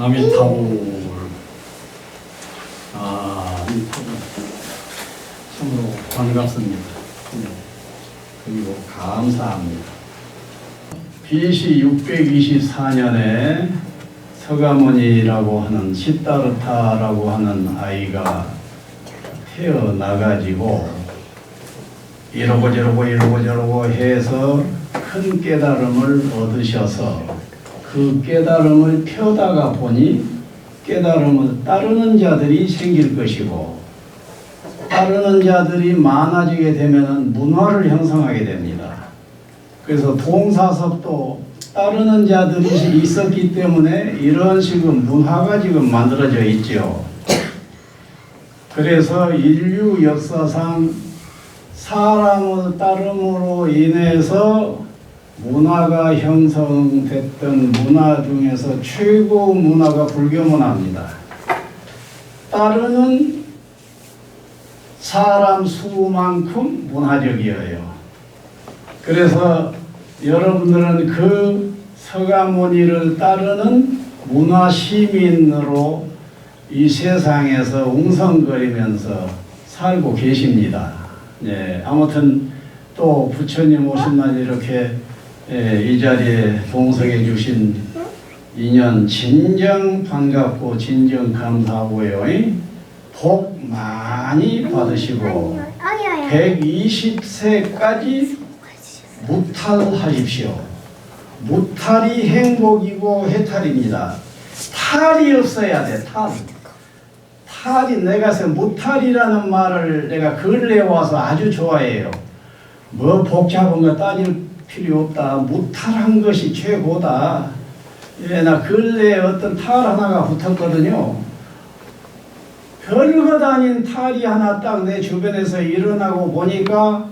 아미타불. 아미타불. 참으로 반갑습니다. 네. 그리고 감사합니다. BC 624년에 서가모니라고 하는 시다르타라고 하는 아이가 태어나가지고 이러고 저러고 해서 큰 깨달음을 얻으셔서 그 깨달음을 펴다가 보니 깨달음을 따르는 자들이 생길 것이고 따르는 자들이 많아지게 되면 문화를 형성하게 됩니다. 그래서 동사섭도 따르는 자들이 있었기 때문에 이런 식의 문화가 지금 만들어져 있죠. 그래서 인류 역사상 사람을 따름으로 인해서 문화가 형성됐던 문화 중에서 최고 문화가 불교 문화입니다. 따르는 사람 수만큼 문화적이에요. 그래서 여러분들은 그 서가모니를 따르는 문화 시민으로 이 세상에서 웅성거리면서 살고 계십니다. 예, 아무튼 또 부처님 오신 날 이렇게 이 자리에 동석해 주신 인연 진정 반갑고 진정 감사하고요. 복 많이 받으시고 120세까지 무탈하십시오. 무탈이 행복이고 해탈입니다. 탈이 없어야 돼. 탈이 내가 무탈이라는 말을 내가 근래에 와서 아주 좋아해요. 뭐 복잡한 거 따질 필요 없다. 무탈한 것이 최고다. 예, 나 근래에 어떤 탈 하나가 붙었거든요. 별것 아닌 탈이 하나 딱 내 주변에서 일어나고 보니까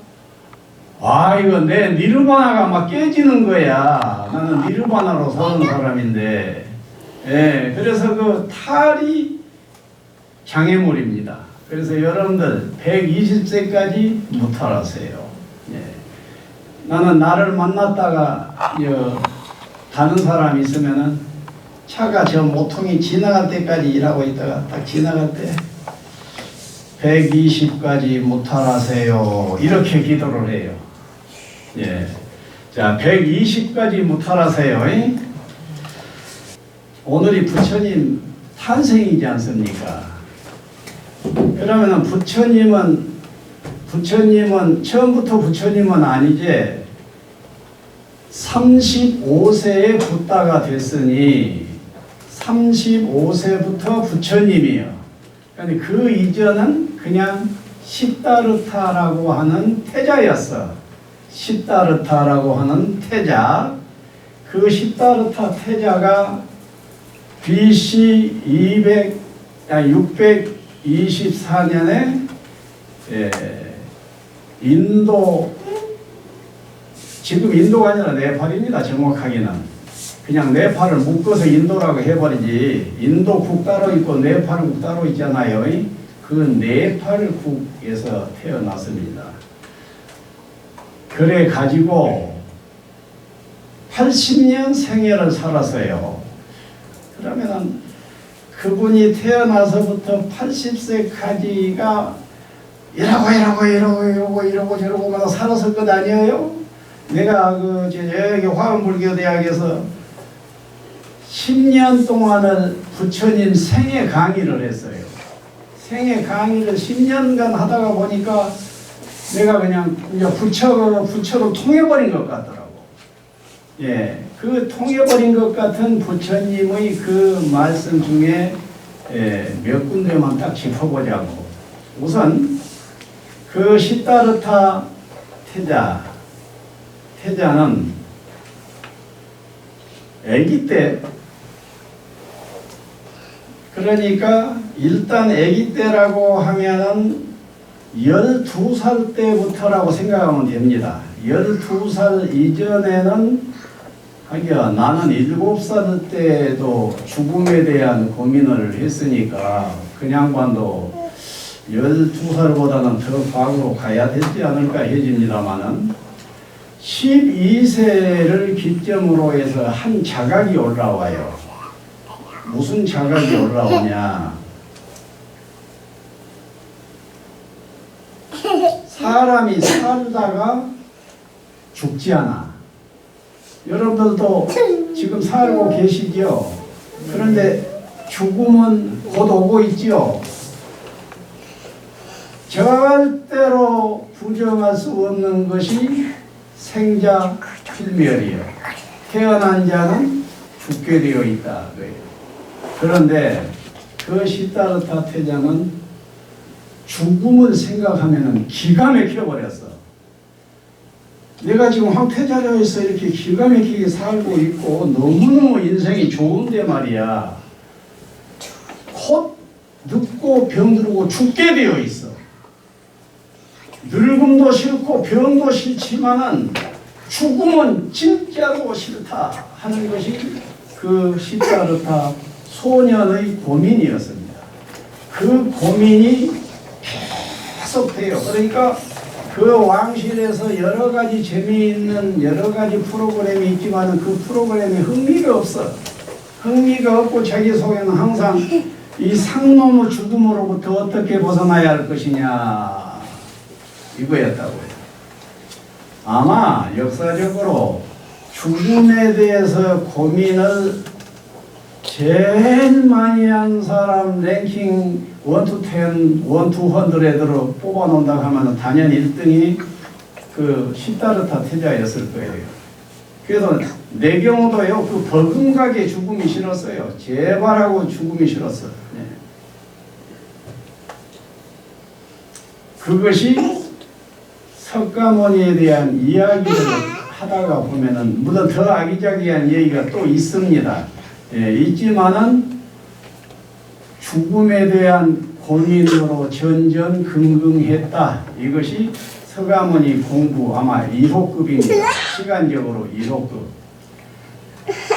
이거 내 니르바나가 막 깨지는 거야. 나는 니르바나로 사는 사람인데. 예, 그래서 그 탈이 장애물입니다. 그래서 여러분들 120세까지 무탈하세요. 예. 나는 나를 만났다가 가는 사람이 있으면은 차가 저 모퉁이 지나갈 때까지 일하고 있다가 딱 지나갈 때 120까지 무탈하세요. 이렇게 기도를 해요. 예. 자, 120까지 무탈하세요. 오늘이 부처님 탄생이지 않습니까? 그러면은 부처님은 처음부터 부처님은 아니지 35세에 붓다가 됐으니 35세부터 부처님이요. 그러니까 그 이전은 그냥 시다르타라고 하는 태자였어. 시다르타라고 하는 태자. 그 시다르타 태자가 BC 624년에 인도, 지금 인도가 아니라 네팔입니다. 정확하게는 그냥 네팔을 묶어서 인도라고 해버리지, 인도국 따로 있고 네팔국 따로 있잖아요. 그 네팔국에서 태어났습니다. 그래 가지고 80년 생애를 살았어요. 그러면은 그분이 태어나서부터 80세까지가 이러고 저러고 살았을 것 아니에요? 내가 여기 화엄불교대학에서 10년 동안을 부처님 생애 강의를 했어요. 생애 강의를 10년간 하다가 보니까 내가 그냥 부처로 통해버린 것 같더라고. 예, 그 통해버린 것 같은 부처님의 그 말씀 중에 몇 군데만 딱 짚어보자고. 우선 그 시다르타 태자는 아기 때, 그러니까 일단 아기 때라고 하면은 12살 때부터라고 생각하면 됩니다. 12살 이전에는 나는 7살 때도 죽음에 대한 고민을 했으니까 그 양반도 12살보다는 더 과거로 가야 되지 않을까 해집니다마는 12세를 기점으로 해서 한 자각이 올라와요. 무슨 자각이 올라오냐? 사람이 살다가 죽지 않아. 여러분들도 지금 살고 계시죠? 그런데 죽음은 곧 오고 있죠? 절대로 부정할 수 없는 것이 생자 필멸이요. 태어난 자는 죽게 되어 있다. 그런데 그 시다르타 태자는 죽음을 생각하면 기가 막혀버렸어. 내가 지금 황태자료에서 이렇게 기가 막히게 살고 있고 너무너무 인생이 좋은데 말이야. 곧 늙고 병들고 죽게 되어 있어. 늙음도 싫고 병도 싫지만은 죽음은 진짜로 싫다 하는 것이 그 시다르타 소년의 고민이었습니다. 그 고민이 계속돼요. 그러니까 그 왕실에서 여러 가지 재미있는 여러 가지 프로그램이 있지만 그 프로그램에 흥미가 없어. 흥미가 없고 자기 속에는 항상 이 상놈의 죽음으로부터 어떻게 벗어나야 할 것이냐 이거였다고요. 아마 역사적으로 죽음에 대해서 고민을 제일 많이 한 사람 랭킹 1 to 10, 1 to 100으로 뽑아놓는다고 하면 단연 1등이 그 시다르타 태자였을 거예요. 그래서 내 경우도요, 그 버금가게 죽음이 싫었어요. 제발하고 죽음이 싫었어. 네. 그것이 석가모니에 대한 이야기를 하다가 보면은 물론 더 아기자기한 얘기가 또 있습니다. 예, 있지만은 죽음에 대한 고민으로 전전긍긍했다. 이것이 석가모니 공부 아마 1호급입니다. 시간적으로 1호급.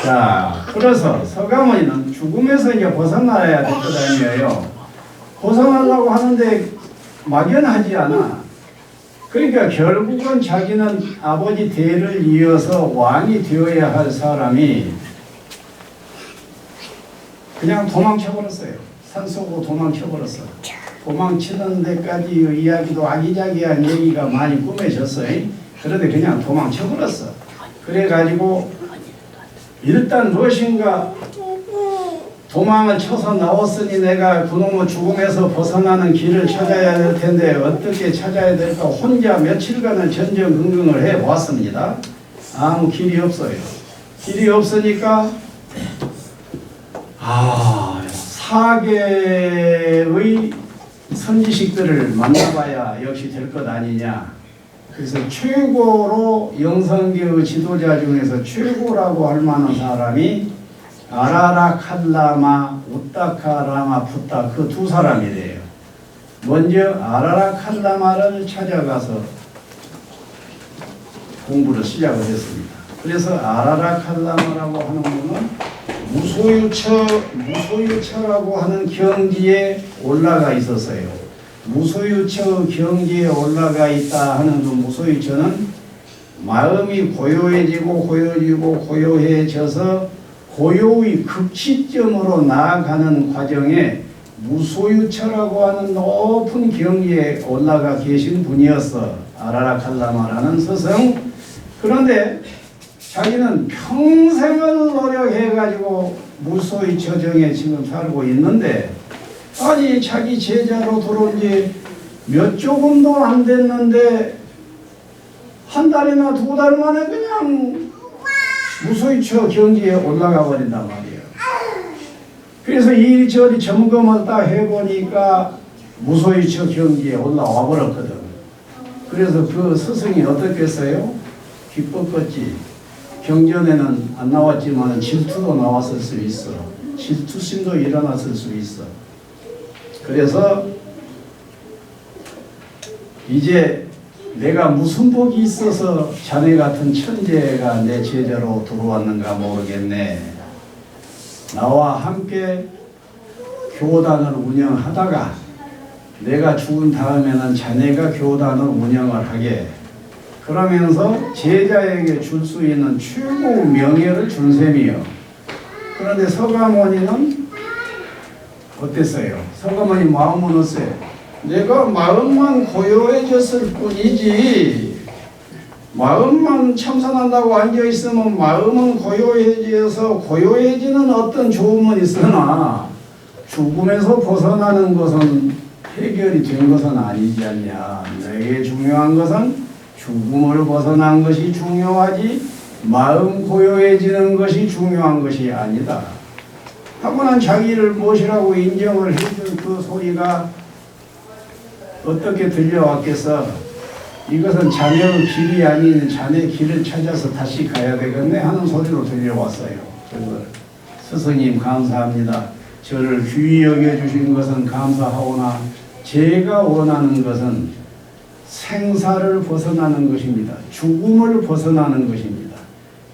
자, 그래서 석가모니는 죽음에서 이제 벗어나야 될 것 아니에요. 벗어나려고 하는데 막연하지 않아. 그러니까 결국은 자기는 아버지 대를 이어서 왕이 되어야 할 사람이 그냥 도망쳐버렸어요. 산속으로 도망쳐버렸어. 도망치는 데까지 이야기도 아기자기한 얘기가 많이 꾸며졌어요. 그런데 그냥 도망쳐버렸어. 그래가지고 일단 무엇인가 도망을 쳐서 나왔으니 내가 그놈의 죽음에서 벗어나는 길을 찾아야 될 텐데 어떻게 찾아야 될까 혼자 며칠간을 전전긍긍을 해보았습니다. 아무 길이 없어요. 길이 없으니까 사계의 선지식들을 만나봐야 역시 될 것 아니냐. 그래서 최고로 영성계의 지도자 중에서 최고라고 할 만한 사람이 아라라칼라마, 우타카라마 푸타 그 두 사람이래요. 먼저 아라라칼라마를 찾아가서 공부를 시작을 했습니다. 그래서 아라라칼라마라고 하는 분은 무소유처라고 하는 경지에 올라가 있었어요. 무소유처 경지에 올라가 있다 하는 그 무소유처는 마음이 고요해져서 고요의 극치점으로 나아가는 과정에 무소유처라고 하는 높은 경지에 올라가 계신 분이었어. 아라라칼라마라는 스승. 그런데 자기는 평생을 노력해가지고 무소유처 정에 지금 살고 있는데 아니 자기 제자로 들어온 지 몇 조금도 안 됐는데 한 달이나 두 달 만에 그냥 무소유처 경지에 올라가 버린단 말이에요. 그래서 이리저리 점검을 다 해보니까 무소유처 경지에 올라와 버렸거든. 그래서 그 스승이 어떻겠어요? 기뻤겠지. 경전에는 안 나왔지만 질투도 나왔을 수 있어. 질투심도 일어났을 수 있어. 그래서 이제 내가 무슨 복이 있어서 자네 같은 천재가 내 제자로 들어왔는가 모르겠네. 나와 함께 교단을 운영하다가 내가 죽은 다음에는 자네가 교단을 운영을 하게. 그러면서 제자에게 줄 수 있는 최고 명예를 준 셈이요. 그런데 석가모니는 어땠어요? 서가모니 마음은 어때요? 내가 마음만 고요해졌을 뿐이지, 마음만 참선한다고 앉아있으면 마음은 고요해져서 고요해지는 어떤 좋음은 있으나 죽음에서 벗어나는 것은 해결이 된 것은 아니지 않냐. 내게 중요한 것은 죽음을 벗어난 것이 중요하지 마음 고요해지는 것이 중요한 것이 아니다. 타고난 자기를 무엇이라고 인정을 해준 그 소리가 어떻게 들려왔겠어? 이것은 자네의 길이 아닌 자네 길을 찾아서 다시 가야 되겠네 하는 소리로 들려왔어요. 그래서 스승님 감사합니다. 저를 귀히 여겨주신 것은 감사하오나 제가 원하는 것은 생사를 벗어나는 것입니다. 죽음을 벗어나는 것입니다.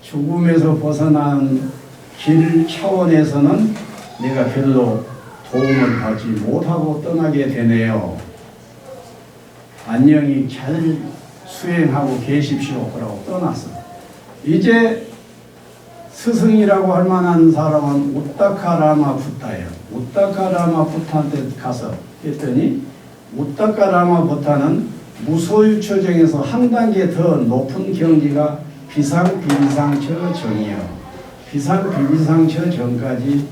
죽음에서 벗어나는 길 차원에서는 내가 별로 도움을 받지 못하고 떠나게 되네요. 안녕히 잘 수행하고 계십시오. 그러고 떠났어. 이제 스승이라고 할 만한 사람은 우따카라마 부타예요. 우따카라마 부타한테 가서 했더니 우따카라마 부타는 무소유처정에서 한 단계 더 높은 경지가 비상비비상처 정이요. 비상비비상처 정까지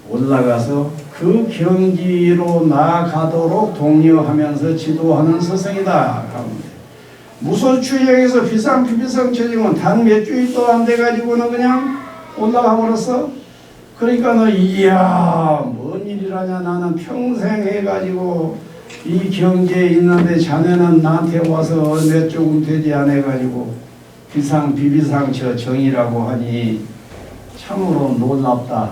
올라가서 그 경지로 나아가도록 독려하면서 지도하는 스승이다. 무소유처정에서 비상비비상처정은 단 몇 주일도 안 돼가지고는 그냥 올라가 버렸어. 그러니까 너 이야 뭔 일이라냐. 나는 평생 해가지고 이 경지에 있는데 자네는 나한테 와서 몇 조금 되지 않아가지고 비상비비상처 정이라고 하니 참으로 놀랍다.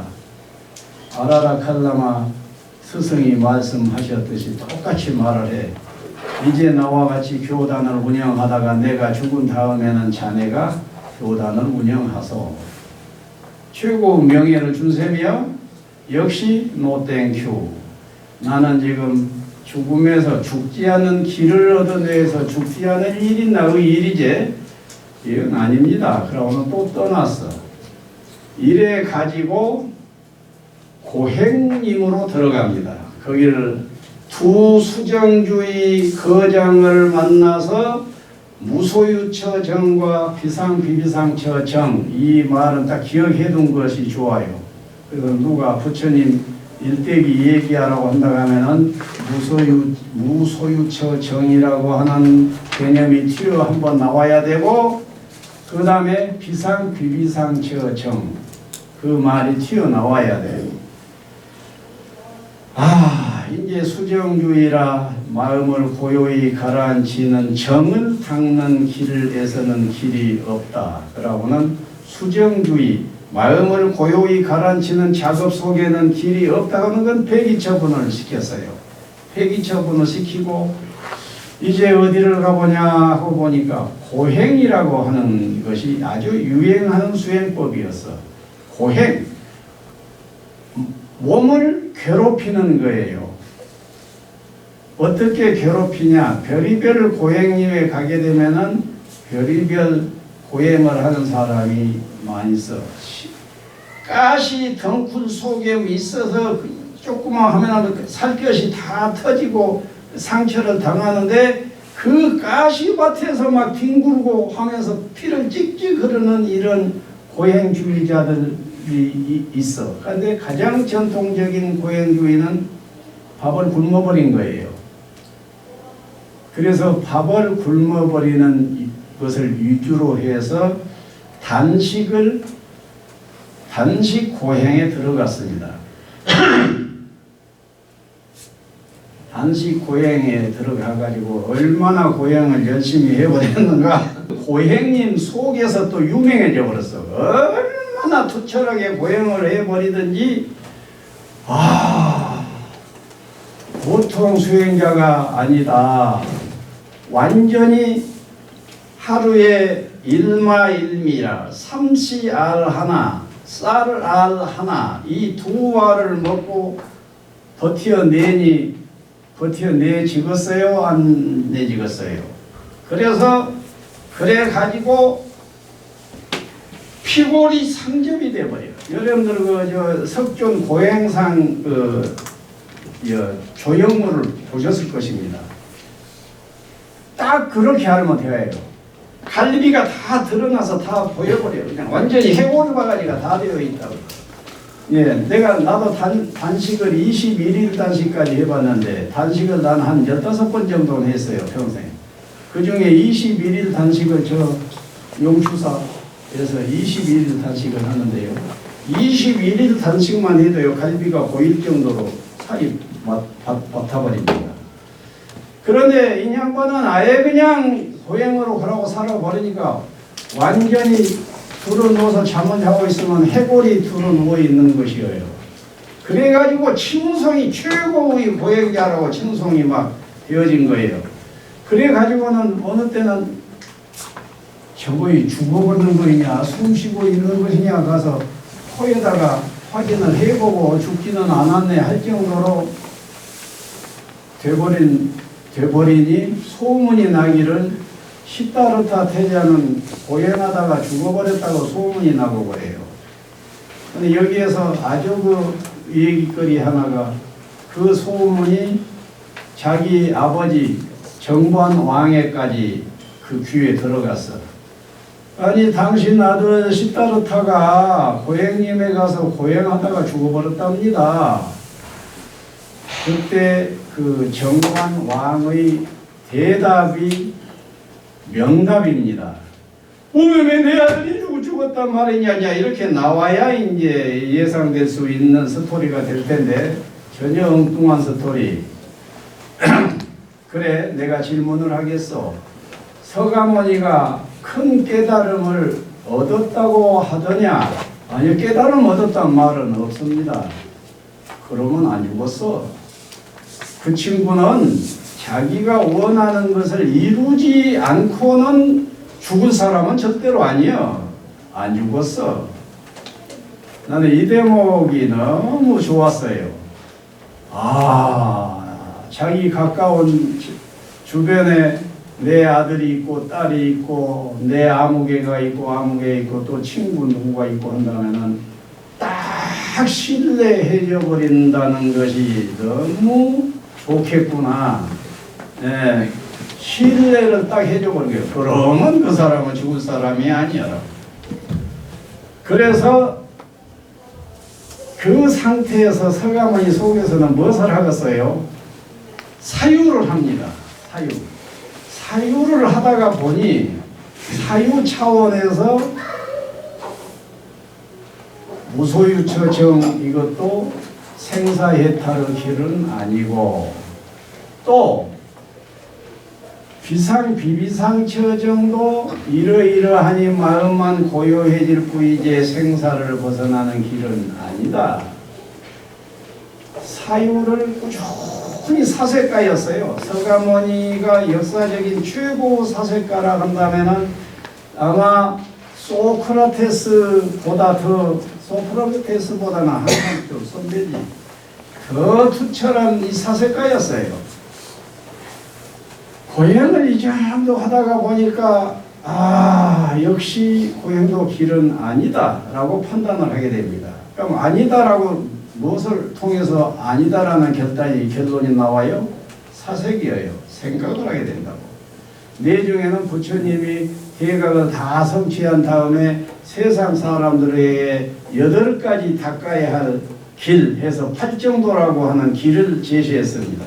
아라라 칼라마 스승이 말씀하셨듯이 똑같이 말을 해. 이제 나와 같이 교단을 운영하다가 내가 죽은 다음에는 자네가 교단을 운영하소. 최고 명예를 준 셈이요. 역시 노 땡큐. 나는 지금 죽음에서 죽지 않는 길을 얻어내서 죽지 않을 일이 나의 일이지 이건 아닙니다. 그러고는 또 떠났어. 이래 가지고 고행님으로 들어갑니다. 거기를 두 수정주의 거장을 만나서 무소유처 정과 비상비비상처 정, 이 말은 딱 기억해 둔 것이 좋아요. 그래서 누가 부처님 일대기 얘기하라고 한다고 하면은 무소유처 정이라고 하는 개념이 튀어 한번 나와야 되고, 그 다음에 비상비비상처 정, 그 말이 튀어나와야 돼요. 이제 수정주의라 마음을 고요히 가라앉히는 정을 닦는 길에서는 길이 없다. 그러고는 수정주의, 마음을 고요히 가라앉히는 작업 속에는 길이 없다는 건 폐기처분을 시켰어요. 폐기처분을 시키고 이제 어디를 가보냐 하고 보니까 고행이라고 하는 것이 아주 유행하는 수행법이었어. 고행. 몸을 괴롭히는 거예요. 어떻게 괴롭히냐? 별의별 고행님에 가게 되면은 별의별 고행을 하는 사람이 많이 있어. 가시 덩굴 속에 있어서 조금만 하면 살갗이 다 터지고 상처를 당하는데 그 가시밭에서 막 뒹굴고 하면서 피를 찍찍 흐르는 이런 고행주의자들이 있어. 그런데 가장 전통적인 고행주의는 밥을 굶어버린 거예요. 그래서 밥을 굶어버리는 것을 위주로 해서 단식 고행에 들어갔습니다. 단식 고행에 들어가가지고 얼마나 고행을 열심히 해버렸는가. 고행님 속에서 또 유명해져 버렸어. 얼마나 투철하게 고행을 해버리든지 보통 수행자가 아니다. 완전히 하루에 일마일미라 삼시알 하나 쌀알 하나 이 두 알을 먹고 버텨내지겠어요? 안 내지겠어요? 그래서 그래 가지고 피골이 상접이 돼버려요. 여러분들 석존 고행상 조형물을 보셨을 것입니다. 딱 그렇게 하면 돼요. 갈비가 다 드러나서 다 보여버려요. 그냥 완전히 해골 바가지가 다 되어 있다고. 예, 나도 단식을 21일 단식까지 해봤는데, 단식을 난 한 15번 정도는 했어요, 평생. 그 중에 21일 단식을 용추사에서 21일 단식을 하는데요. 21일 단식만 해도요, 갈비가 보일 정도로 살이 버텨버립니다. 그런데 이 양반은 아예 그냥 고행으로 그러고 살아버리니까 완전히 두루누워서 잠을 자고 있으면 해골이 두루누워 있는 것이에요. 그래가지고 칭송이 최고의 고행자라고 칭송이 막 되어진 거예요. 그래가지고는 어느 때는 저거이 죽어버리는 거냐 숨쉬고 있는 것이냐 가서 코에다가 확인을 해보고 죽지는 않았네 할 정도로 돼버리니 소문이 나기를 시다르타 태자는 고행하다가 죽어버렸다고 소문이 나고 그래요. 근데 여기에서 아주 그 얘기거리 하나가, 그 소문이 자기 아버지 정관 왕에까지 그 귀에 들어갔어. 아니 당신 아들 시다르타가 고행님에 가서 고행하다가 죽어버렸답니다. 그때 그 정관 왕의 대답이 명답입니다. 왜 내 아들이 죽었단 말이냐 이렇게 나와야 이제 예상될 수 있는 스토리가 될 텐데 전혀 엉뚱한 스토리. 그래, 내가 질문을 하겠어. 서가모니가 큰 깨달음을 얻었다고 하더냐? 아니, 깨달음 얻었단 말은 없습니다. 그러면 안 죽었어. 그 친구는 자기가 원하는 것을 이루지 않고는 죽은 사람은 절대로 아니야. 안 죽었어. 나는 이 대목이 너무 좋았어요. 자기 가까운 주변에 내 아들이 있고 딸이 있고 내 아무개가 있고 아무개 있고 또 친구 누구가 있고 한다면은 딱 신뢰해져 버린다는 것이 너무 좋겠구나. 예, 신뢰를 딱 해줘 버리게요. 그러면 그 사람은 죽을 사람이 아니야. 그래서 그 상태에서 서가모니 속에서는 무엇을 하겠어요? 사유를 합니다. 사유를 하다가 보니 사유 차원에서 무소유처정 이것도 생사해탈의 길은 아니고 또 비상비비상처정도 이러이러하니 마음만 고요해질 뿐이지 생사를 벗어나는 길은 아니다. 사유를 꾸준히 사색가였어요. 서가모니가 역사적인 최고 사색가라 한다면은 아마 소크라테스보다는 항상 좀 선배지. 더 투철한 이 사색가였어요. 고행을 이 정도 하다가 보니까 역시 고행도 길은 아니다 라고 판단을 하게 됩니다. 그럼 아니다 라고 무엇을 통해서 아니다라는 결론이 나와요? 사색이에요. 생각을 하게 된다고. 내중에는 부처님이 대각을 다 성취한 다음에 세상 사람들에게 8가지 닦아야 할 길 해서 8정도라고 하는 길을 제시했습니다.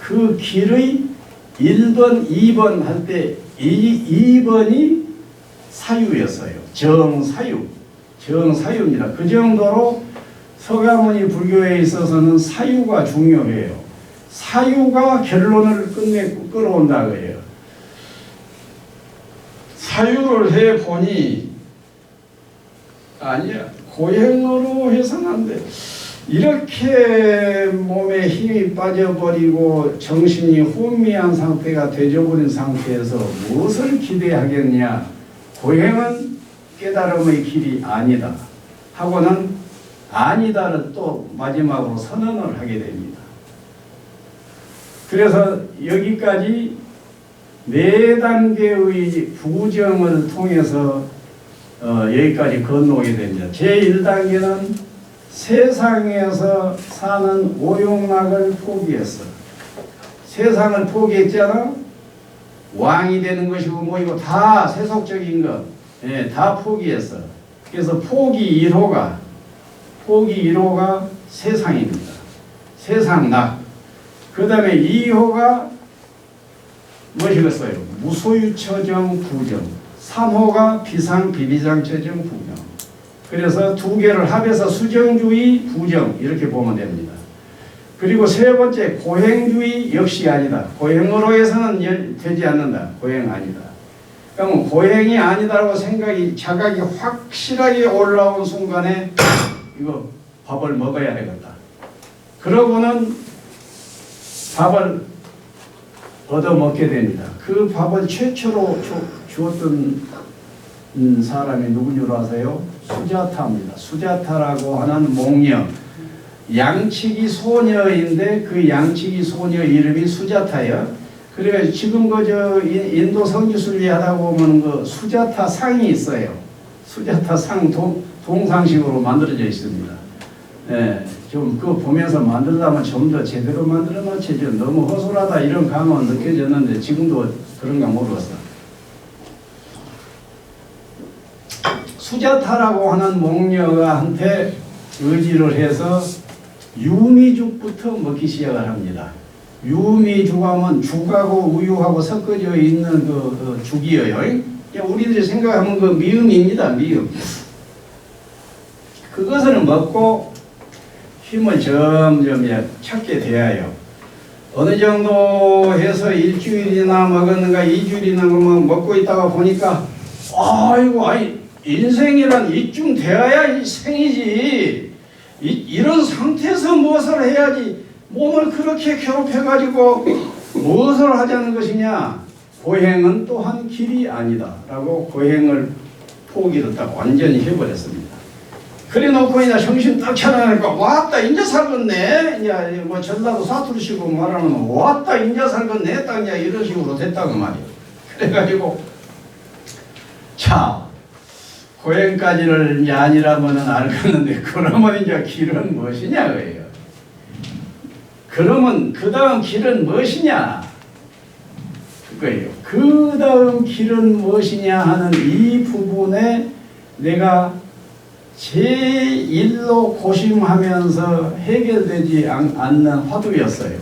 그 길의 1번, 2번 할 때 2번이 사유였어요. 정사유입니다. 그 정도로 서가모니 불교에 있어서는 사유가 중요해요. 사유가 결론을 끌어온다 그래요. 사유를 해보니 아니야, 고행으로 해서는 안 돼. 이렇게 몸에 힘이 빠져버리고 정신이 혼미한 상태가 되어버린 상태에서 무엇을 기대하겠냐. 고행은 깨달음의 길이 아니다 하고는 아니다를 또 마지막으로 선언을 하게 됩니다. 그래서 여기까지 4단계의 부정을 통해서 여기까지 건너오게 됩니다. 제1단계는 세상에서 사는 오욕락을 포기했어. 세상을 포기했잖아. 왕이 되는 것이고 뭐이고 다 세속적인 것, 예, 다 포기했어. 그래서 포기 1호가 세상입니다. 세상락. 그 다음에 2호가 무엇이겠어요? 무소유처정 부정. 3호가 비상비비장처정 부정. 그래서 두 개를 합해서 수정주의 부정 이렇게 보면 됩니다. 그리고 세 번째 고행주의 역시 아니다. 고행으로 해서는 되지 않는다. 고행 아니다. 그러면 고행이 아니다라고 자각이 확실하게 올라온 순간에 이거 밥을 먹어야 되겠다. 그러고는 밥을 얻어먹게 됩니다. 그 밥을 최초로 주었던 사람이 누구인 줄 아세요? 수자타입니다. 수자타라고 하는 목녀. 양치기 소녀인데 그 양치기 소녀 이름이 수자타예요. 그래가지고 지금 인도 성지순례 하다 보면 그 수자타 상이 있어요. 수자타 상 동상식으로 만들어져 있습니다. 예, 좀 그거 보면서 만들려면 좀 더 제대로 만들어 놓지. 너무 허술하다 이런 감은 느껴졌는데 지금도 그런가 모르겠어. 수자타라고 하는 목녀한테 의지를 해서 유미죽부터 먹기 시작을 합니다. 유미죽하면 죽하고 우유하고 섞어져 있는 그 죽이에요. 우리들이 생각하면 그 미음입니다. 미음. 그것을 먹고 힘을 점점 찾게 되어요. 어느 정도 해서 일주일이나 먹었는가 2주일이나 먹고 있다가 보니까 인생이란 이쯤 되어야 생이지. 이런 상태에서 무엇을 해야지 몸을 그렇게 괴롭혀가지고 무엇을 하자는 것이냐. 고행은 또한 길이 아니다 라고 고행을 포기를 딱 완전히 해버렸습니다. 그래 놓고 이제 정신 딱 차려니까 왔다 인자 살겠네. 이제 뭐 전라도 사투리식으로 말하면 왔다 인자 살겠네. 딱 이제 이런 식으로 됐다고 말이에요. 그래가지고 자 고행까지는 이제 아니라면은 알겠는데 그러면 이제 길은 무엇이냐 그래요. 그러면 그 다음 길은 무엇이냐 그거예요. 그 다음 길은 무엇이냐 하는 이 부분에 내가 제1로 고심하면서 해결되지 않는 화두였어요.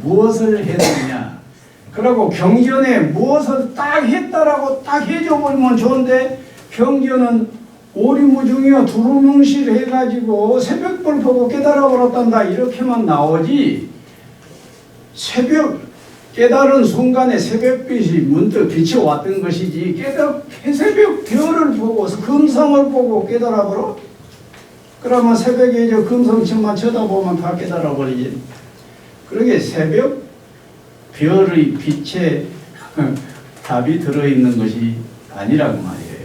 무엇을 해야 되냐. 그리고 경전에 무엇을 딱 했다라고 딱 해줘버리면 좋은데 경전은 오리무중이요 두루뭉실 해가지고 새벽불 보고 깨달아버렸단다 이렇게만 나오지. 깨달은 순간에 새벽빛이 문득 비춰왔던 것이지 새벽 별을 보고 금성을 보고 깨달아버려? 그러면 새벽에 이제 금성층만 쳐다보면 다 깨달아버리지. 그러게 새벽 별의 빛에 답이 들어있는 것이 아니라고 말이에요.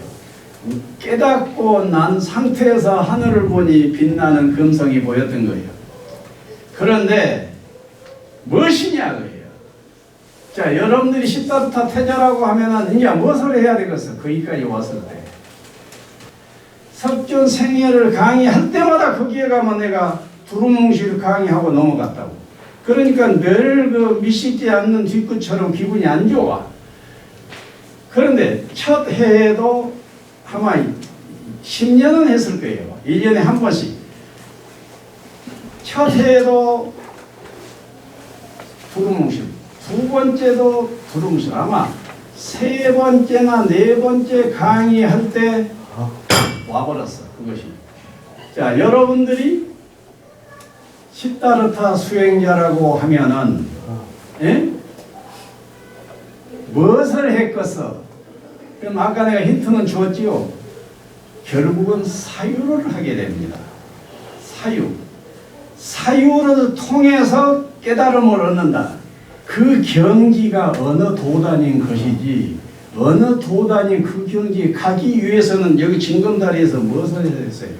깨닫고 난 상태에서 하늘을 보니 빛나는 금성이 보였던 거예요. 그런데 무엇이냐 그예요. 자, 여러분들이 시다르타 태자라고 하면은 이제 무엇을 해야 되겠어? 거기까지 왔을 때. 석존 생애를 강의할 때마다 거기에 가면 내가 두루뭉실 강의하고 넘어갔다고. 그러니까 늘 그 미식지 않는 뒤끝처럼 기분이 안 좋아. 그런데 첫 해에도 아마 10년은 했을 거예요. 1년에 한 번씩. 첫 해에도 두루뭉실. 두 번째도 두루뭉실. 아마 세 번째나 네 번째 강의할 때 와버렸어. 그것이. 자, 여러분들이 시다르타 수행자라고 하면은 무엇을 했겠어? 그럼 아까 내가 힌트는 주었지요. 결국은 사유를 하게 됩니다. 사유를 통해서 깨달음을 얻는다. 그 경지가 어느 도단인 것이지 어느 도단이 그 경지에 가기 위해서는 여기 징검다리에서 무엇을 했어요?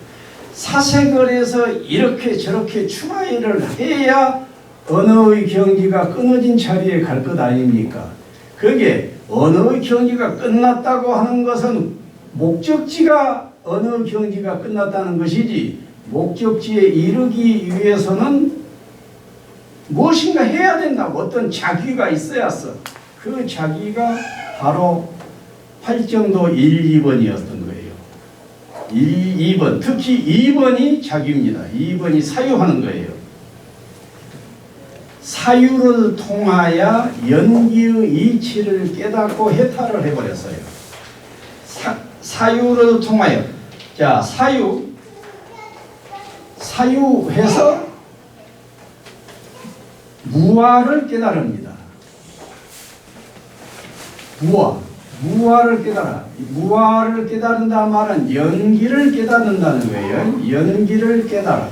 사색을 해서 이렇게 저렇게 추라이를 해야 언어의 경지가 끊어진 자리에 갈 것 아닙니까? 그게 언어의 경지가 끝났다고 하는 것은 목적지가 언어 경지가 끝났다는 것이지 목적지에 이르기 위해서는 무엇인가 해야 된다고 어떤 자기가 있어야 써. 그 자기가 바로 팔정도 1, 2번이었던 거예요. 1, 2번, 특히 2번이 자기입니다. 2번이 사유하는 거예요. 사유를 통하여 연기의 이치를 깨닫고 해탈을 해버렸어요. 사유를 통하여. 자, 사유해서 무아를 깨달습니다. 무아를 깨달아. 무아를 깨달은다 말은 연기를 깨닫는다는 거예요. 연기를 깨달아.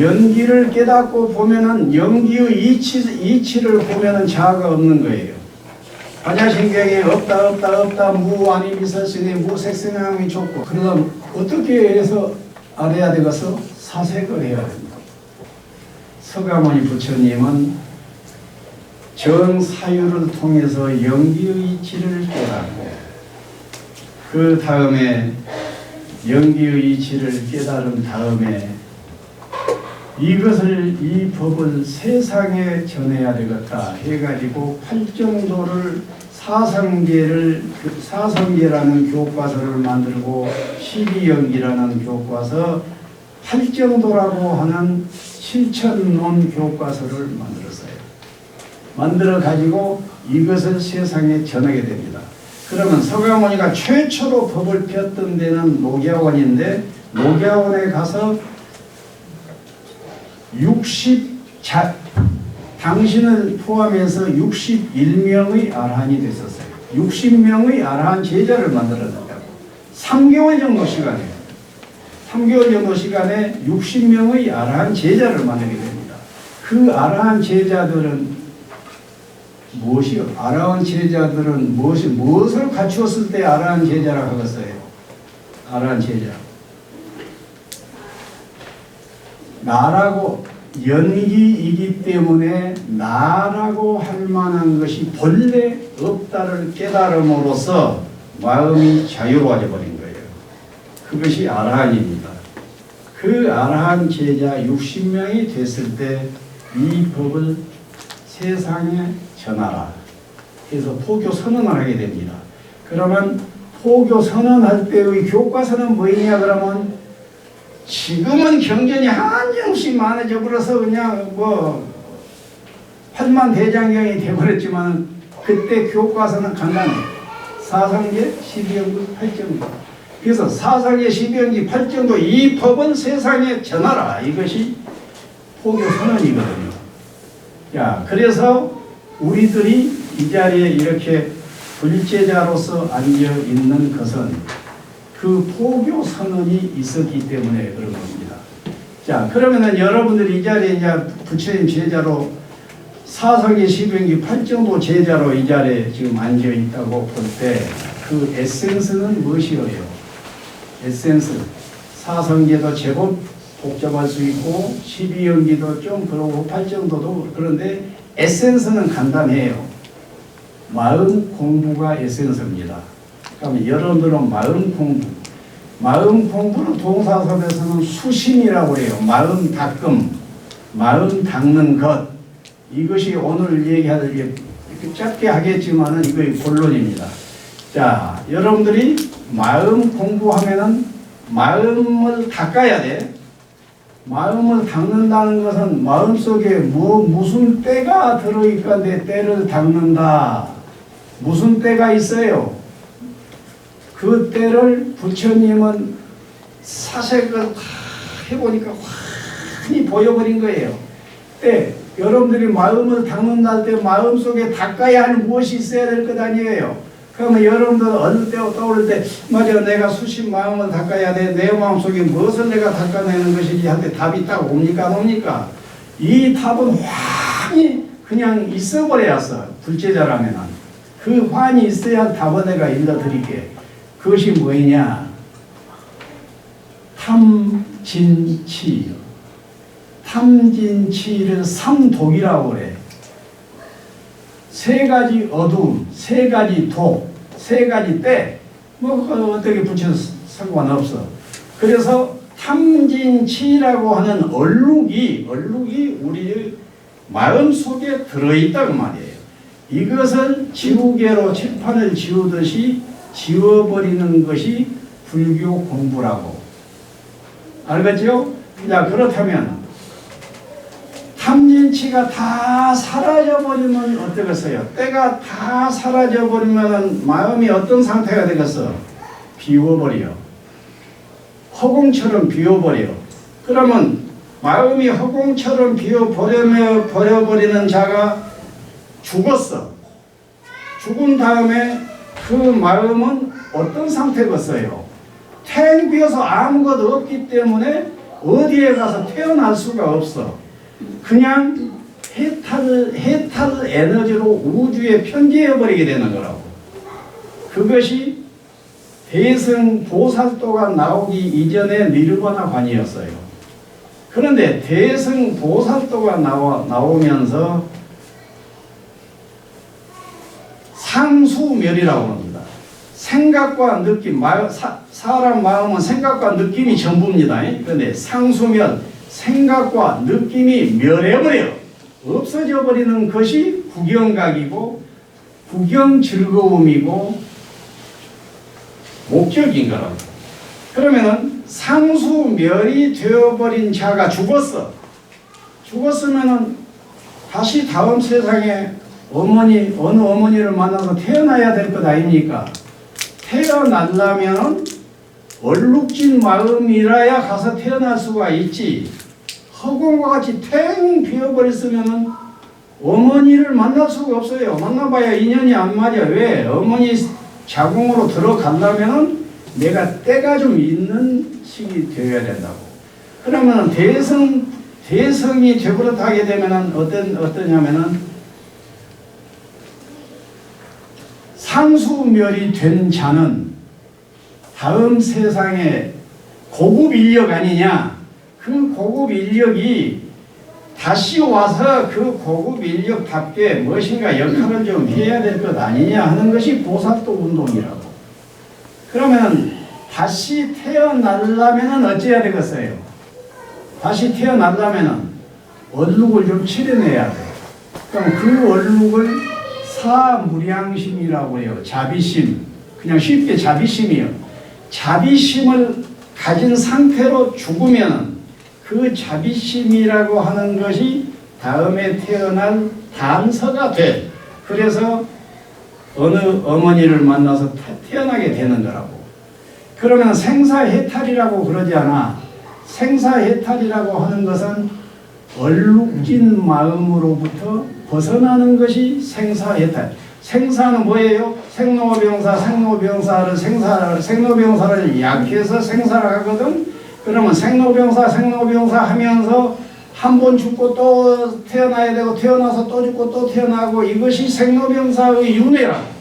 연기를 깨닫고 보면은 연기의 이치를 보면은 자아가 없는 거예요. 반야신경에 없다 무 아니 미설신에 무색생명이 좋고 그러다 어떻게 해서 알아야 되겠어? 사색을 해야 됩니다. 서가모니 부처님은 정사유를 통해서 연기의 이치를 깨닫고 그 다음에 연기의 이치를 깨달은 다음에 이것을 이 법을 세상에 전해야 되겠다 해가지고 팔정도를 사성계라는 교과서를 만들고 12연기라는 교과서 팔정도라고 하는 실천론 교과서를 만들었어요. 만들어 가지고 이것을 세상에 전하게 됩니다. 그러면 서가모니가 최초로 법을 폈던 데는 녹야원인데 녹야원에 가서 당신을 포함해서 61명의 아라한이 됐었어요. 60명의 아라한 제자를 만들어냈다고. 3개월 정도 시간에 60명의 아라한 제자를 만들게 됩니다. 그 아라한 제자들은 무엇이요? 아라한 제자들은 무엇을 갖추었을 때 아라한 제자라고 하겠어요? 아라한 제자. 나라고 연기이기 때문에 나라고 할 만한 것이 본래 없다를 깨달음으로써 마음이 자유로워져 버린 거예요. 그것이 아라한입니다. 그 아라한 제자 60명이 됐을 때 이 법을 세상에 전하라 해서 포교 선언을 하게 됩니다. 그러면 포교 선언할 때의 교과서는 뭐이냐 그러면 지금은 경전이 한정씩 많아져 버려서 그냥 팔만대장경이 되어버렸지만 그때 교과서는 간단해. 사상계 12연기 8정도. 그래서 사상계 12연기 8정도 이 법은 세상에 전하라. 이것이 포교 선언이거든요. 자, 그래서 우리들이 이 자리에 이렇게 불제자로서 앉아 있는 것은 그 포교 선언이 있었기 때문에 그런 겁니다. 자, 그러면은 여러분들이 이 자리에 이제 부처님 제자로 사상계 12연기 8정도 제자로 이 자리에 지금 앉아 있다고 볼 때 그 에센스는 무엇이에요? 에센스. 사상계도 제법 복잡할 수 있고 12연기도 좀 그러고 8정도도 그런데 에센스는 간단해요. 마음 공부가 에센스입니다. 그러면 여러분들은 마음 공부는 동사섭에서는 수심이라고 해요. 마음 닦음, 마음 닦는 것. 이것이 오늘 얘기할 이렇게 짧게 하겠지만은 이거의 본론입니다. 자, 여러분들이 마음 공부하면은 마음을 닦아야 돼. 마음을 닦는다는 것은 마음속에 무슨 때가 들어있까 내 때를 닦는다. 무슨 때가 있어요. 그 때를 부처님은 사색을 다 해보니까 환히 보여버린 거예요. 때, 여러분들이 마음을 닦는다 할 때 마음속에 닦아야 할 무엇이 있어야 될 것 아니에요. 그러면 여러분들 어느 때 떠오를 때 맞아 내가 수십 마음을 닦아야 돼. 내 마음속에 무엇을 내가 닦아내는 것이지 할 때 답이 딱 옵니까 안 옵니까? 이 답은 환히 그냥 있어버려야어. 불제자라면은. 그 환히 있어야 답을 내가 일러드릴게. 그것이 뭐냐? 탐진치. 탐진치를 삼독이라고 그래. 세 가지 어두움, 세 가지 독, 세 가지 때, 어떻게 붙여도 상관없어. 그래서 탐진치라고 하는 얼룩이 우리의 마음속에 들어있다고 말이에요. 이것을 지우개로 칠판을 지우듯이 지워버리는 것이 불교 공부라고. 알겠죠? 자, 그렇다면 탐진치가 다 사라져버리면 어떻겠어요? 때가 다 사라져버리면 마음이 어떤 상태가 되겠어? 비워버려. 허공처럼 비워버려. 그러면 마음이 허공처럼 비워버리는 자가 죽었어. 죽은 다음에 그 마음은 어떤 상태겠어요? 탱 비어서 아무것도 없기 때문에 어디에 가서 태어날 수가 없어. 그냥 해탈 에너지로 우주에 편지해버리게 되는 거라고. 그것이 대승 보살도가 나오기 이전의 니르바나관이었어요. 그런데 대승 보살도가 나오면서 상수멸이라고 합니다. 생각과 느낌, 사람 마음은 생각과 느낌이 전부입니다. 그런데 상수멸, 생각과 느낌이 멸해버려. 없어져 버리는 것이 구경각이고 구경 즐거움이고 목적인 거라고. 그러면은 상수멸이 되어버린 자가 죽었어. 죽었으면은 다시 다음 세상에 어느 어머니를 만나서 태어나야 될 것 아닙니까? 태어나려면 얼룩진 마음이라야 가서 태어날 수가 있지. 허공과 같이 탱 비어버렸으면은 어머니를 만날 수가 없어요. 만나봐야 인연이 안 맞아. 왜? 어머니 자궁으로 들어가려면은 내가 때가 좀 있는 시기 되어야 된다고. 그러면 대성이 되버릇 하게 되면은 어떠냐면은 상수멸이 된 자는 다음 세상에 고급 인력 아니냐? 그 고급 인력이 다시 와서 그 고급 인력답게 무엇인가 역할을 좀 해야 될 것 아니냐 하는 것이 보살도 운동이라고. 그러면 다시 태어나려면 어찌해야 되겠어요? 다시 태어나려면 얼룩을 좀 칠해내야 돼. 그럼 그 얼룩을 사무량심이라고 해요. 자비심. 그냥 쉽게 자비심이요. 자비심을 가진 상태로 죽으면 그 자비심이라고 하는 것이 다음에 태어날 단서가 돼. 그래서 어느 어머니를 만나서 태어나게 되는 거라고. 그러면 생사해탈이라고 그러지 않아. 생사해탈이라고 하는 것은 얼룩진 마음으로부터 벗어나는 것이 생사해탈. 생사는 뭐예요? 생로병사를 생로병사를 약해서 생사를 하거든. 그러면 생로병사 하면서 한 번 죽고 또 태어나야 되고 태어나서 또 죽고 또 태어나고 이것이 생로병사의 윤회라고.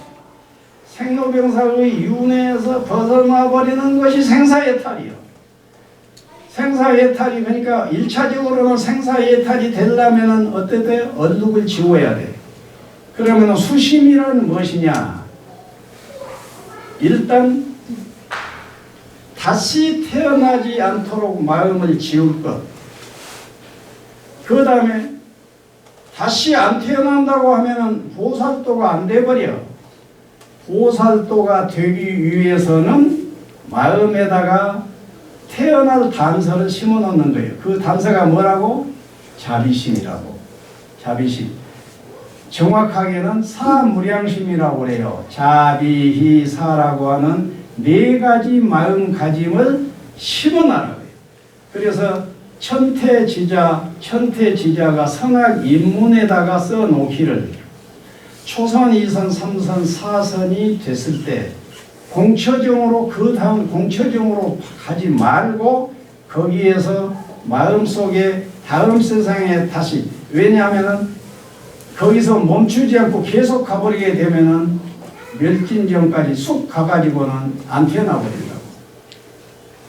생로병사의 윤회에서 벗어나버리는 것이 생사해탈이요. 생사해탈이 그러니까 1차적으로는 생사해탈이 되려면 어때 돼? 얼룩을 지워야 돼. 그러면 수심이란 무엇이냐? 일단 다시 태어나지 않도록 마음을 지울 것. 그 다음에 다시 안 태어난다고 하면 보살도가 안 돼버려. 보살도가 되기 위해서는 마음에다가 태어날 단서를 심어놓는 거예요. 그 단서가 뭐라고? 자비심이라고. 자비심. 정확하게는 사무량심이라고 그래요. 자비희사라고 하는 4가지 마음가짐을 심어놔라고요. 그래서 천태지자가 성악인문에다가 써놓기를 초선, 2선, 3선, 4선이 됐을 때 공처정으로 그 다음 공처정으로 가지 말고 거기에서 마음속에 다음 세상에 다시, 왜냐하면은 거기서 멈추지 않고 계속 가버리게 되면은 멸진정까지 쑥 가가지고는 안 태어나 버린다고.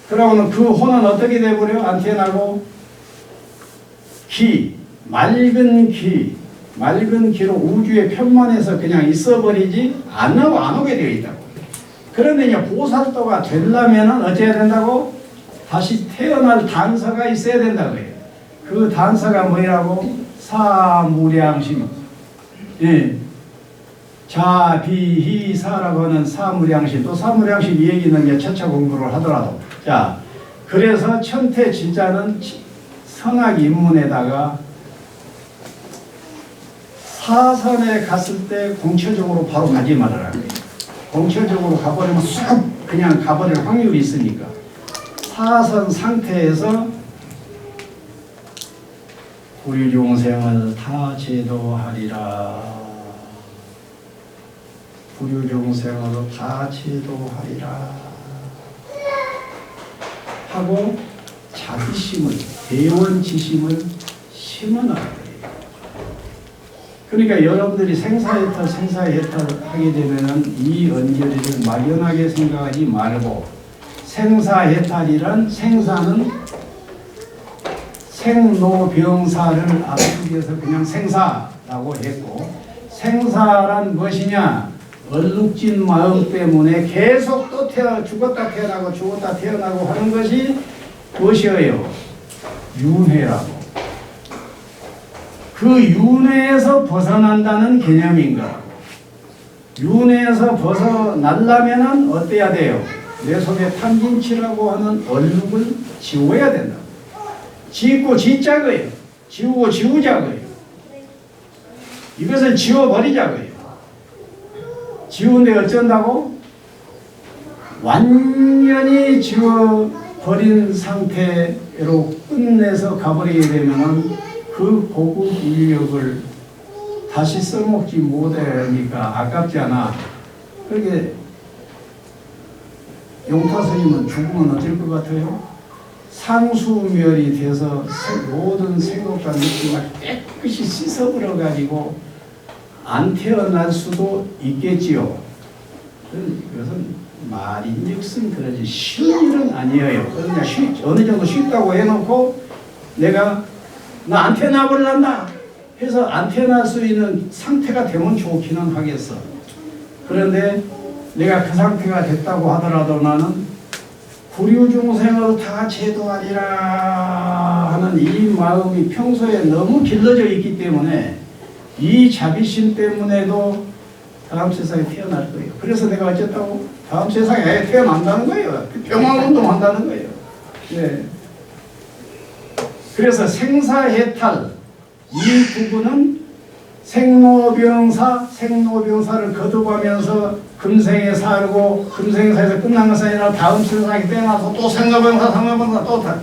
그러고는 그 혼은 어떻게 돼버려? 안 태어나고 맑은 기로 우주에 편만해서 그냥 있어버리지 안 오게 되어 있다고. 그런데 이제 보살도가 되려면은 어찌해야 된다고? 다시 태어날 단서가 있어야 된다고요. 그 단서가 뭐라고? 사무량심. 예. 자비희사라고 하는 사무량심. 또 사무량심 이 얘기는 이제 차차 공부를 하더라도. 자, 그래서 천태지자는 선악인문에다가 사선에 갔을 때 공처적으로 바로 가지 말아라. 공처적으로 가버리면 쑥 그냥 가버릴 확률이 있으니까 사선 상태에서 불유종생을 다 제도하리라. 불유종생을 다 제도하리라 하고 자비심을, 대원지심을 심어놔라. 그러니까 여러분들이 생사해탈 하게 되면은 이 언저리를 막연하게 생각하지 말고, 생사해탈이란, 생사는 생로병사를 앞쪽에서 그냥 생사라고 했고, 생사란 무엇이냐? 얼룩진 마음 때문에 계속 또 죽었다 태어나고 하는 것이 무엇이에요? 윤회라고. 그 윤회에서 벗어난다는 개념인가? 윤회에서 벗어나려면 어때야 돼요? 내 속에 탐진치라고 하는 얼룩을 지워야 된다. 짓고 짓자고요. 지우고 지우자고요. 이것을 지워버리자고요. 지우는데 어쩐다고? 완전히 지워버린 상태로 끝내서 가버리게 되면은 그 고급 인력을 다시 써먹지 못하니까 아깝지 않아. 그렇게 용타스님은 죽으면 어쩔 것 같아요? 상수멸이 돼서 모든 생각과 느낌을 깨끗이 씻어버려가지고 안 태어날 수도 있겠지요. 그것은 말인즉슨 그러지 쉬운 일은 아니에요. 그러냐 어느 정도 쉽다고 해놓고 내가 나 안 태어나버릴란다 해서 안 태어날 수 있는 상태가 되면 좋기는 하겠어. 그런데 내가 그 상태가 됐다고 하더라도 나는 구류중생을 다 제도하리라 하는 이 마음이 평소에 너무 길러져 있기 때문에 이 자비심 때문에도 다음 세상에 태어날 거예요. 그래서 내가 어쨌다고? 다음 세상에 태어난다는 거예요. 평화운동 한다는 거예요. 네. 그래서 생사해탈 이 부분은 생로병사를 거듭하면서 금생에 살고 금생사에서 끝난 것이 아니라 다음 세상에 태어나서 또 생로병사 또 다.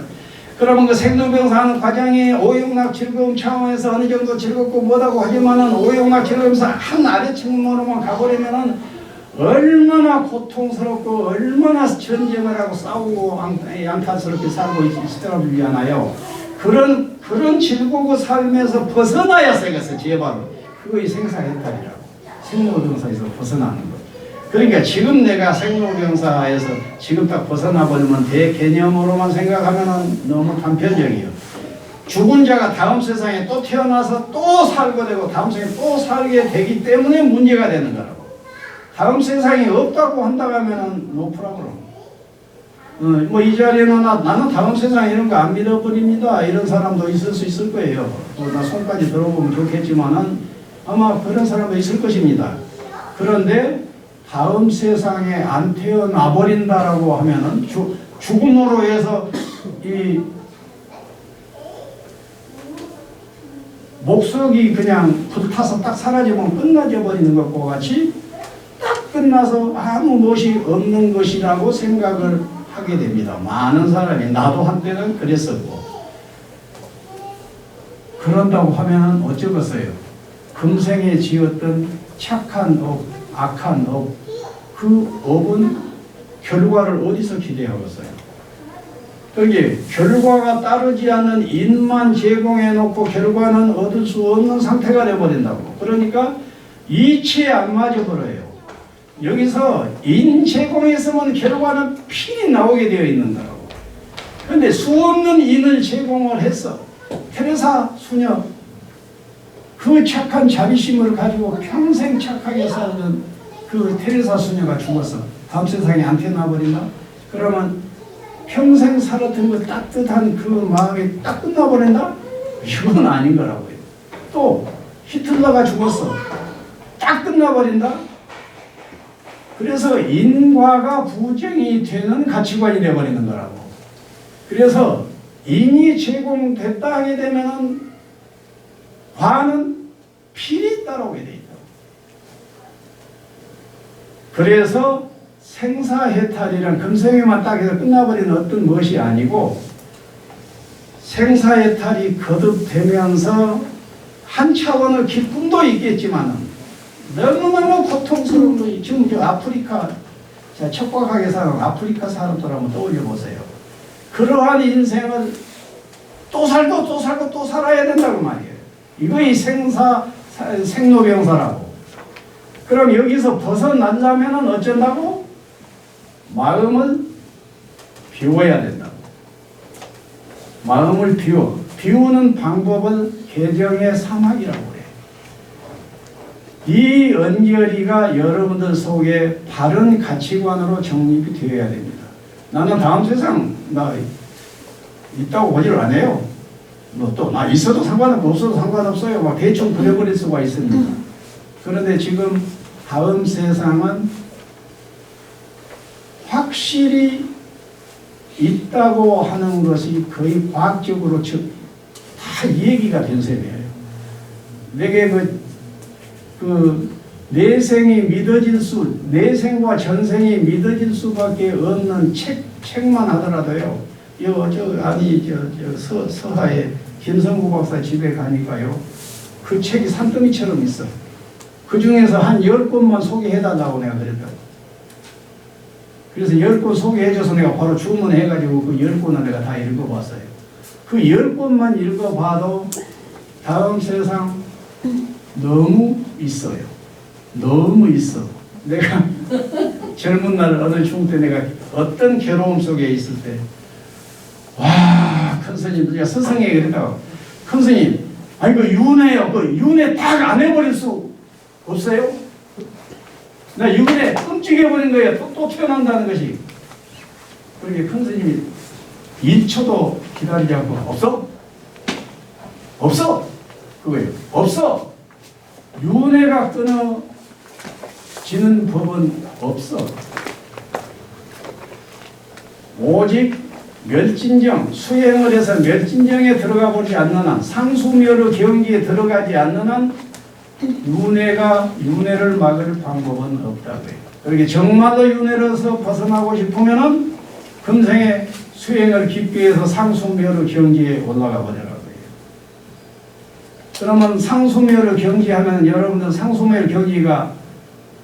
그러면 그 생로병사하는 과정이 오용락 즐거움 차원에서 어느 정도 즐겁고 뭐라고 하지만은 오용락 즐거움에서 한 아래층으로만 가버리면은 얼마나 고통스럽고 얼마나 전쟁을 하고 싸우고 양탈스럽게 살고 있으라고 위하나요? 그런 즐거운 삶에서 벗어나야 되겠어. 제발 그거이 생사해탈이라고. 생로병사에서 벗어나는 것. 그러니까 지금 내가 생로병사에서 지금 딱 벗어나 버리면 대개념으로만 생각하면 너무 단편적이에요. 죽은 자가 다음 세상에 또 태어나서 또 살게 되고 다음 세상에 또 살게 되기 때문에 문제가 되는 거라고. 다음 세상이 없다고 한다고 하면은 노프라그럼. 뭐 이 자리에는 나는 다음 세상 이런 거 안 믿어버립니다. 이런 사람도 있을 수 있을 거예요. 나 손까지 들어보면 좋겠지만은 아마 그런 사람도 있을 것입니다. 그런데 다음 세상에 안 태어나 버린다라고 하면은 죽음으로 해서 이 목석이 그냥 불타서 딱 사라지면 끝나져 버리는 것과 같이 딱 끝나서 아무 것이 없는 것이라고 생각을 하게 됩니다. 많은 사람이, 나도 한때는 그랬었고. 그런다고 하면 어쩌겠어요? 금생에 지었던 착한 업, 악한 업, 그 업은 결과를 어디서 기대하겠어요? 여기 결과가 따르지 않는 인만 제공해 놓고 결과는 얻을 수 없는 상태가 되어버린다고. 그러니까 이치에 안 맞아 버려요. 여기서 인 제공했으면 결과는 필히 나오게 되어 있는 거라고. 그런데 수없는 인을 제공을 했어. 테레사 수녀, 그 착한 자비심을 가지고 평생 착하게 살던 그 테레사 수녀가 죽었어. 다음 세상에 안 태어나 버린다? 그러면 평생 살았던 그 따뜻한 그 마음이 딱 끝나버린다? 이건 아닌 거라고요. 또 히틀러가 죽었어. 딱 끝나버린다? 그래서 인과가 부정이 되는 가치관이 되어버리는 거라고. 그래서 인이 제공됐다 하게 되면은 과는 필히 따라오게 돼 있다. 그래서 생사해탈이란 금생에만 딱 해서 끝나버리는 어떤 것이 아니고 생사해탈이 거듭되면서 한 차원의 기쁨도 있겠지만 너무너무 고통스러운 것이 지금 저 아프리카 척박하게 사는 아프리카 사람들 한번 떠올려 보세요. 그러한 인생을 또 살고 또 살고 또 살아야 된다고 말이에요. 이거이 생로병사라고. 그럼 여기서 벗어나려면 어쩐다고? 마음을 비워야 된다고. 마음을 비우는 방법을 개정의 사막이라고 그래요. 이 언저리가 여러분들 속에 바른 가치관으로 정립이 되어야 됩니다. 나는 다음 세상 나 있다고 보지를 안 해요. 뭐 또 나 있어도 상관없고 없어도 상관없어요. 막 대충 그려버릴 수가 있습니다. 그런데 지금 다음 세상은 확실히 있다고 하는 것이 거의 과학적으로 다 얘기가 된 셈이에요. 내게 내생이 믿어질 내생과 전생이 믿어질 수밖에 없는 책만 하더라도요. 서하에 김성구 박사 집에 가니까요. 그 책이 산더미처럼 있어. 그 중에서 한 10권만 소개해달라고 내가 그랬다고. 그래서 10권 소개해줘서 내가 바로 주문해가지고 그 10권을 내가 다 읽어봤어요. 그 10권만 읽어봐도 다음 세상 너무 있어요. 너무 있어. 내가 젊은 날 어느 중 때 내가 어떤 괴로움 속에 있을 때 와, 큰 스님, 내가 스승에게 그랬다고. 큰 스님, 아니 그 윤회요. 그 윤회 딱 안 해버릴 수 없어요? 나 윤회 끔찍해버린 거예요. 또 태어난다는 것이. 그렇게 큰 스님이 1초도 기다리지 않고 없어? 없어? 그거예요. 없어. 윤회가 끊어지는 법은 없어. 오직 멸진정, 수행을 해서 멸진정에 들어가 보지 않는 한, 상수멸의 경지에 들어가지 않는 한 윤회를 막을 방법은 없다고요. 그렇게 정말로 윤회로서 벗어나고 싶으면은 금생에 수행을 깊게 해서 상수멸의 경지에 올라가 보려고요. 그러면 상수멸의 경지하면 여러분들 상수멸 경지가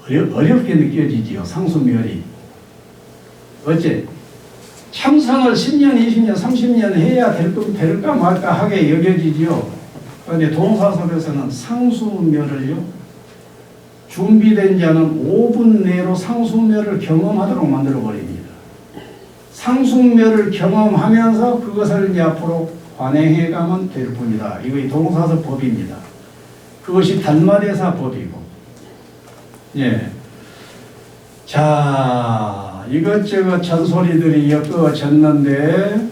어렵게 느껴지지요. 상수멸이. 어째? 참선을 10년, 20년, 30년 해야 될까 말까 하게 여겨지지요. 그런데 동사섭에서는 상수멸을요, 준비된 자는 5분 내로 상수멸을 경험하도록 만들어버립니다. 상수멸을 경험하면서 그것을 이제 앞으로 관행해가면 될 뿐이다. 이거 동사섭 법입니다. 그것이 달마대사 법이고. 예. 자, 이것저것 잔소리들이 엮어졌는데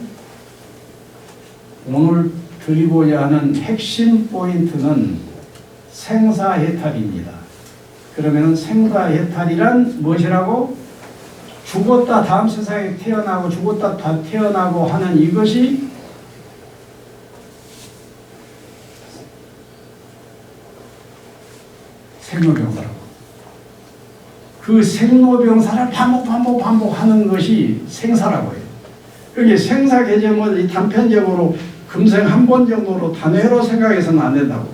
오늘 드리고자 하는 핵심 포인트는 생사해탈입니다. 그러면 생사해탈이란 무엇이라고? 죽었다 다음 세상에 태어나고 죽었다 다 태어나고 하는 이것이 생로병사라고. 그 생로병사를 반복하는 것이 생사라고 해요. 그게 생사 개념을 단편적으로 금생 한 번 정도로 단회로 생각해서는 안 된다고.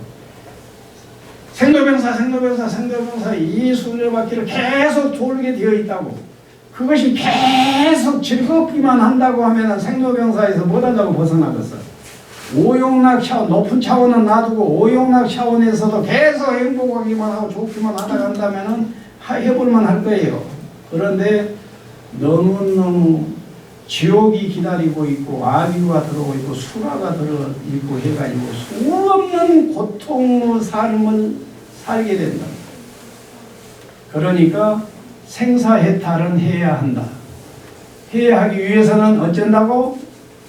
생로병사 이 순례바퀴를 계속 돌게 되어 있다고. 그것이 계속 즐겁기만 한다고 하면 생로병사에서 못한다고 벗어나겠어. 오용락 차원, 높은 차원은 놔두고 오용락 차원에서도 계속 행복하기만 하고 좋기만 하다 간다면은 해볼만 할 거예요. 그런데 너무너무 지옥이 기다리고 있고 아비가 들어오고 있고 수라가 들어있고 해가지고 수없는 고통의 삶을 살게 된다. 그러니까 생사해탈은 해야 한다. 하기 위해서는 어쩐다고?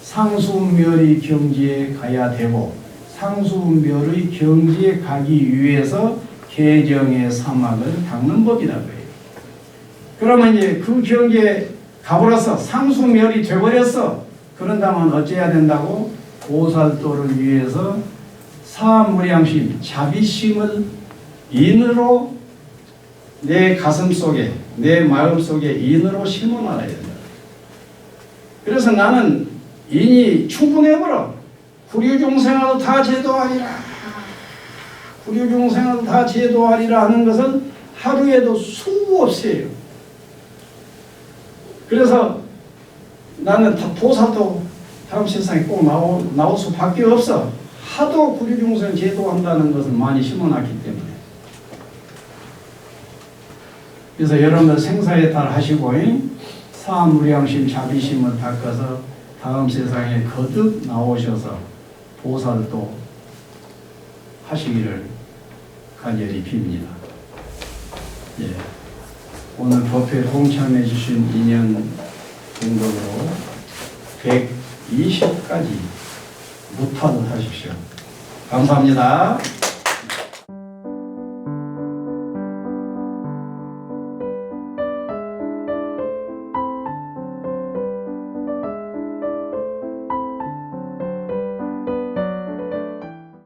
상수멸의 경지에 가야 되고, 상수멸의 경지에 가기 위해서 개정의 사막을 닦는 법이다 그래요. 그러면 이제 그 경지에 가버려서 상수멸이 돼버렸어. 그런다면 어째야 된다고? 보살도를 위해서 사무량심, 자비심을 인으로 내 가슴 속에, 내 마음 속에 인으로 심어놔야 된다. 그래서 나는 인이 충분해버려. 구류중생아도 다 제도하리라. 구류중생아도 다 제도하리라 하는 것은 하루에도 수없이에요. 그래서 나는 다 보살도 다음 세상에 꼭 나올 수밖에 없어. 하도 구류중생 제도한다는 것을 많이 심어놨기 때문에. 그래서 여러분들 생사에 탈하시고 사무량심, 자비심을 닦아서 다음 세상에 거듭 나오셔서 보살도 하시기를 간절히 빕니다. 예. 오늘 법회에 동참해 주신 인연 등록으로 120까지 무탈을 하십시오. 감사합니다.